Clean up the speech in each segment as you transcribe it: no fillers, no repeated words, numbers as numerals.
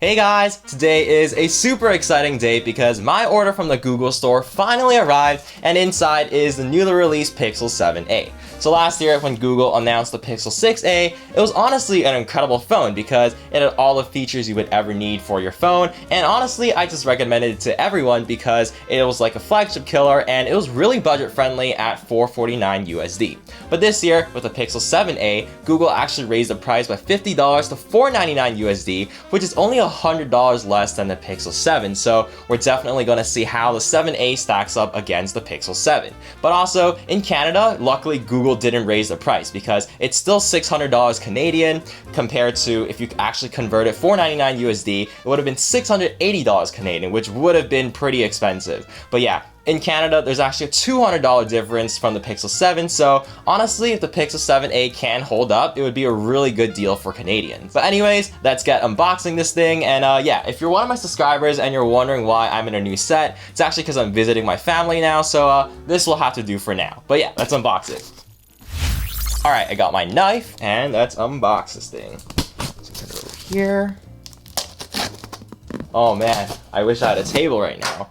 Hey guys, today is a super exciting day because my order from the Google store finally arrived and inside is the newly released Pixel 7a. So last year when Google announced the Pixel 6a, it was honestly an incredible phone because it had all the features you would ever need for your phone, and honestly I just recommended it to everyone because it was like a flagship killer and it was really budget friendly at $449 USD. But this year with the Pixel 7a, Google actually raised the price by $50 to $499 USD, which is only $100 less than the Pixel 7, so we're definitely going to see how the 7a stacks up against the Pixel 7. But also, in Canada, luckily Google didn't raise the price because it's still $600 Canadian compared to if you actually convert it $499 USD, it would have been $680 Canadian, which would have been pretty expensive. But yeah, in Canada, there's actually a $200 difference from the Pixel 7, so honestly, if the Pixel 7a can hold up, it would be a really good deal for Canadians. But anyways, let's get unboxing this thing, and yeah, if you're one of my subscribers and you're wondering why I'm in a new set, it's actually because I'm visiting my family now, so this will have to do for now. But yeah, let's unbox it. Alright, I got my knife, and let's unbox this thing. Let's put it over here. Oh man, I wish I had a table right now.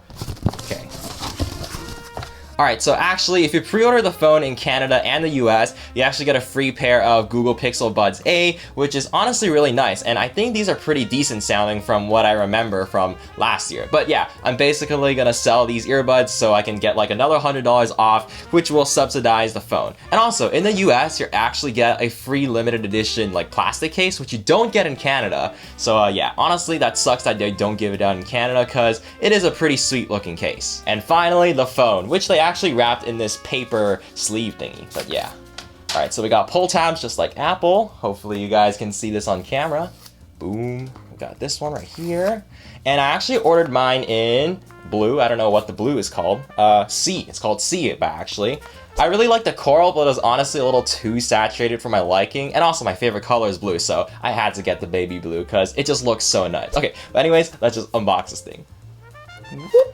Alright, so actually, if you pre-order the phone in Canada and the US, you actually get a free pair of Google Pixel Buds A, which is honestly really nice, and I think these are pretty decent sounding from what I remember from last year. But yeah, I'm basically gonna sell these earbuds so I can get like another $100 off, which will subsidize the phone. And also, in the US, you actually get a free limited edition like plastic case, which you don't get in Canada. So yeah, honestly, that sucks that they don't give it out in Canada because it is a pretty sweet looking case. And finally, the phone, which they actually wrapped in this paper sleeve thingy, but yeah. Alright, so we got pull tabs just like Apple. Hopefully you guys can see this on camera. Boom. We got this one right here. And I actually ordered mine in blue. I don't know what the blue is called. C. It's called C, but actually. I really like the coral, but it was honestly a little too saturated for my liking. And also my favorite color is blue, so I had to get the baby blue because it just looks so nice. Okay, but anyways, let's just unbox this thing. Whoop.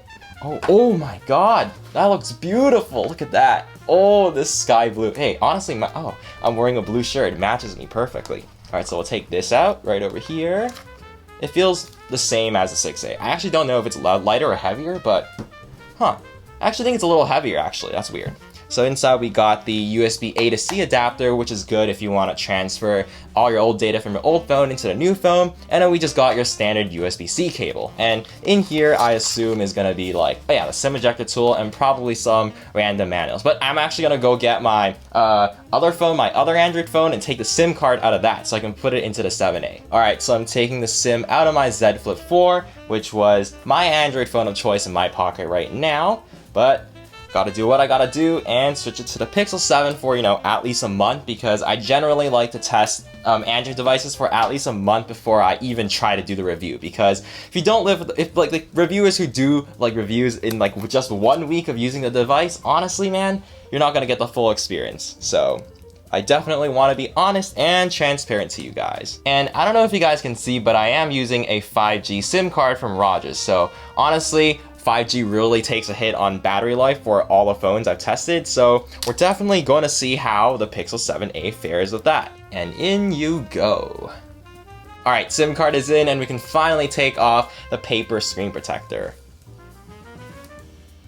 Oh my god, that looks beautiful. Look at that. Oh, this sky blue. Hey, honestly, I'm wearing a blue shirt. It matches me perfectly. All right, so we'll take this out right over here. It feels the same as the 6a. I actually don't know if it's lighter or heavier, but I actually think it's a little heavier, actually. That's weird. So inside we got the USB A to C adapter, which is good if you want to transfer all your old data from your old phone into the new phone. And then we just got your standard USB-C cable. And in here, I assume is going to be like, oh yeah, the SIM ejector tool and probably some random manuals. But I'm actually going to go get my other phone, my other Android phone, and take the SIM card out of that so I can put it into the 7a. All right, so I'm taking the SIM out of my Z Flip 4, which was my Android phone of choice in my pocket right now. But gotta do what I gotta do and switch it to the Pixel 7 for, at least a month because I generally like to test Android devices for at least a month before I even try to do the review, because if you don't live with, if like the reviewers who do like reviews in like just 1 week of using the device, honestly man, you're not gonna get the full experience. So I definitely want to be honest and transparent to you guys. And I don't know if you guys can see, but I am using a 5G SIM card from Rogers. So honestly, 5G really takes a hit on battery life for all the phones I've tested, so we're definitely going to see how the Pixel 7a fares with that. And in you go. Alright, SIM card is in and we can finally take off the paper screen protector.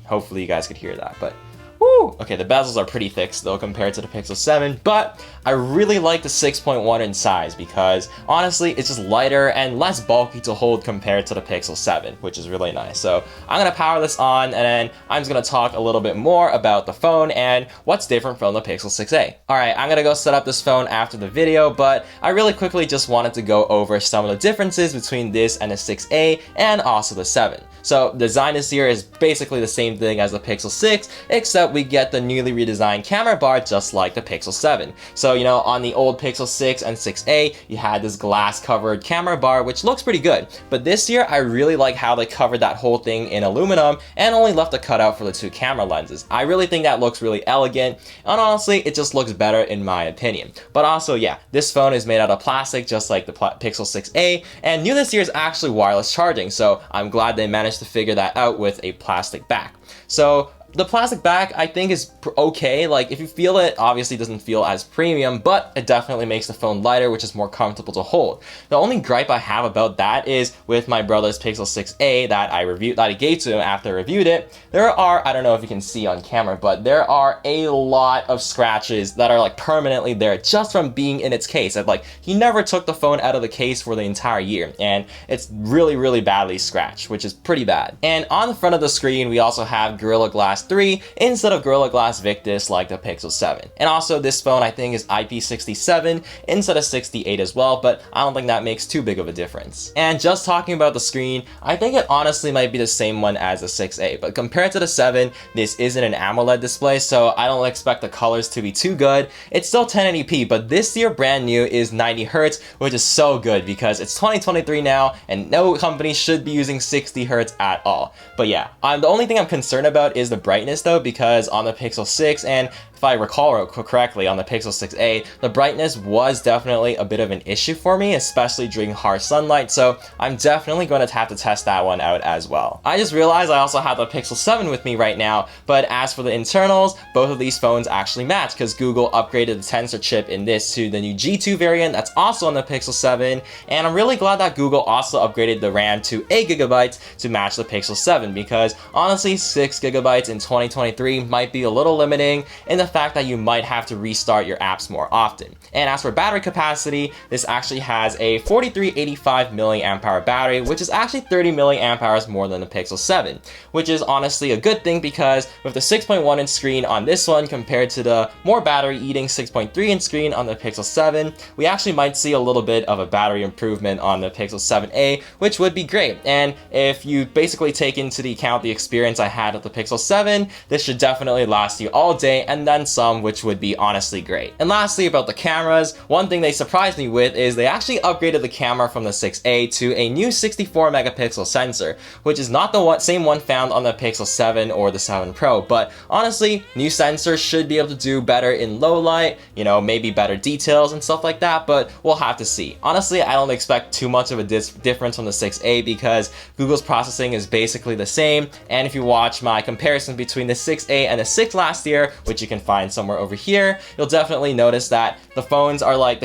Hopefully you guys could hear that, but woo! Okay, the bezels are pretty thick still compared to the Pixel 7, but I really like the 6.1 in size because honestly, it's just lighter and less bulky to hold compared to the Pixel 7, which is really nice. So I'm gonna power this on and then I'm just gonna talk a little bit more about the phone and what's different from the Pixel 6a. Alright, I'm gonna go set up this phone after the video, but I really quickly just wanted to go over some of the differences between this and the 6a and also the 7. So the design this year is basically the same thing as the Pixel 6, except we get the newly redesigned camera bar just like the Pixel 7. So, on the old Pixel 6 and 6a, you had this glass covered camera bar, which looks pretty good. But this year, I really like how they covered that whole thing in aluminum and only left a cutout for the 2 camera lenses. I really think that looks really elegant, and honestly, it just looks better in my opinion. But also, yeah, this phone is made out of plastic just like the Pixel 6a, and new this year is actually wireless charging, so I'm glad they managed to figure that out with a plastic back. So The plastic back I think is okay. Like if you feel it, obviously it doesn't feel as premium, but it definitely makes the phone lighter, which is more comfortable to hold. The only gripe I have about that is with my brother's Pixel 6a that I gave to him after I reviewed it. There are, I don't know if you can see on camera, but there are a lot of scratches that are like permanently there just from being in its case. And like he never took the phone out of the case for the entire year, and it's really badly scratched, which is pretty bad. And on the front of the screen, we also have Gorilla Glass 3 instead of Gorilla Glass Victus like the Pixel 7. And also this phone I think is IP67 instead of 68 as well, but I don't think that makes too big of a difference. And just talking about the screen, I think it honestly might be the same one as the 6a, but compared to the 7, this isn't an AMOLED display, so I don't expect the colors to be too good. It's still 1080p, but this year brand new is 90Hz, which is so good because it's 2023 now and no company should be using 60Hz at all. But yeah, the only thing I'm concerned about is the brightness though, because on the Pixel 6 and if I recall correctly on the Pixel 6a, the brightness was definitely a bit of an issue for me, especially during harsh sunlight, so I'm definitely going to have to test that one out as well. I just realized I also have the Pixel 7 with me right now, but as for the internals, both of these phones actually match because Google upgraded the Tensor chip in this to the new G2 variant that's also on the Pixel 7, and I'm really glad that Google also upgraded the RAM to 8GB to match the Pixel 7 because honestly 6GB in 2023 might be a little limiting in the fact that you might have to restart your apps more often. And as for battery capacity, this actually has a 4385 mAh battery, which is actually 30 mAh more than the Pixel 7, which is honestly a good thing because with the 6.1 inch screen on this one compared to the more battery eating 6.3 inch screen on the Pixel 7, we actually might see a little bit of a battery improvement on the Pixel 7a, which would be great. And if you basically take into account the experience I had with the Pixel 7, this should definitely last you all day and then some, which would be honestly great. And lastly, about the cameras, one thing they surprised me with is they actually upgraded the camera from the 6a to a new 64 megapixel sensor, which is not the same one found on the Pixel 7 or the 7 Pro, but honestly, new sensors should be able to do better in low light, you know, maybe better details and stuff like that, but we'll have to see. Honestly, I don't expect too much of a difference from the 6a because Google's processing is basically the same, and if you watch my comparison between the 6a and the 6 last year, which you can find somewhere over here, you'll definitely notice that the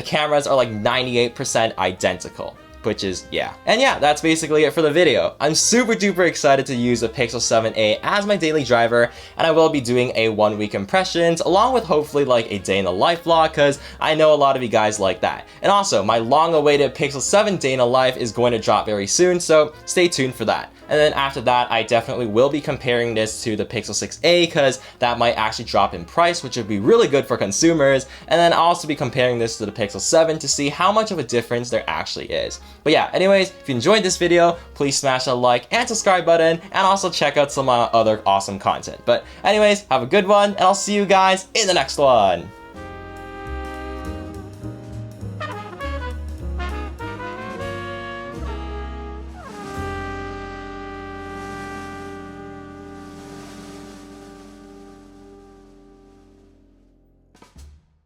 cameras are like 98% identical. Which is, yeah. And yeah, that's basically it for the video. I'm super duper excited to use the Pixel 7a as my daily driver, and I will be doing a 1 week impressions along with hopefully like a day in the life vlog because I know a lot of you guys like that. And also, my long awaited Pixel 7 day in the life is going to drop very soon, so stay tuned for that. And then after that, I definitely will be comparing this to the Pixel 6a because that might actually drop in price, which would be really good for consumers. And then I'll also be comparing this to the Pixel 7 to see how much of a difference there actually is. But yeah, anyways, if you enjoyed this video, please smash that like and subscribe button and also check out some other awesome content. But anyways, have a good one and I'll see you guys in the next one.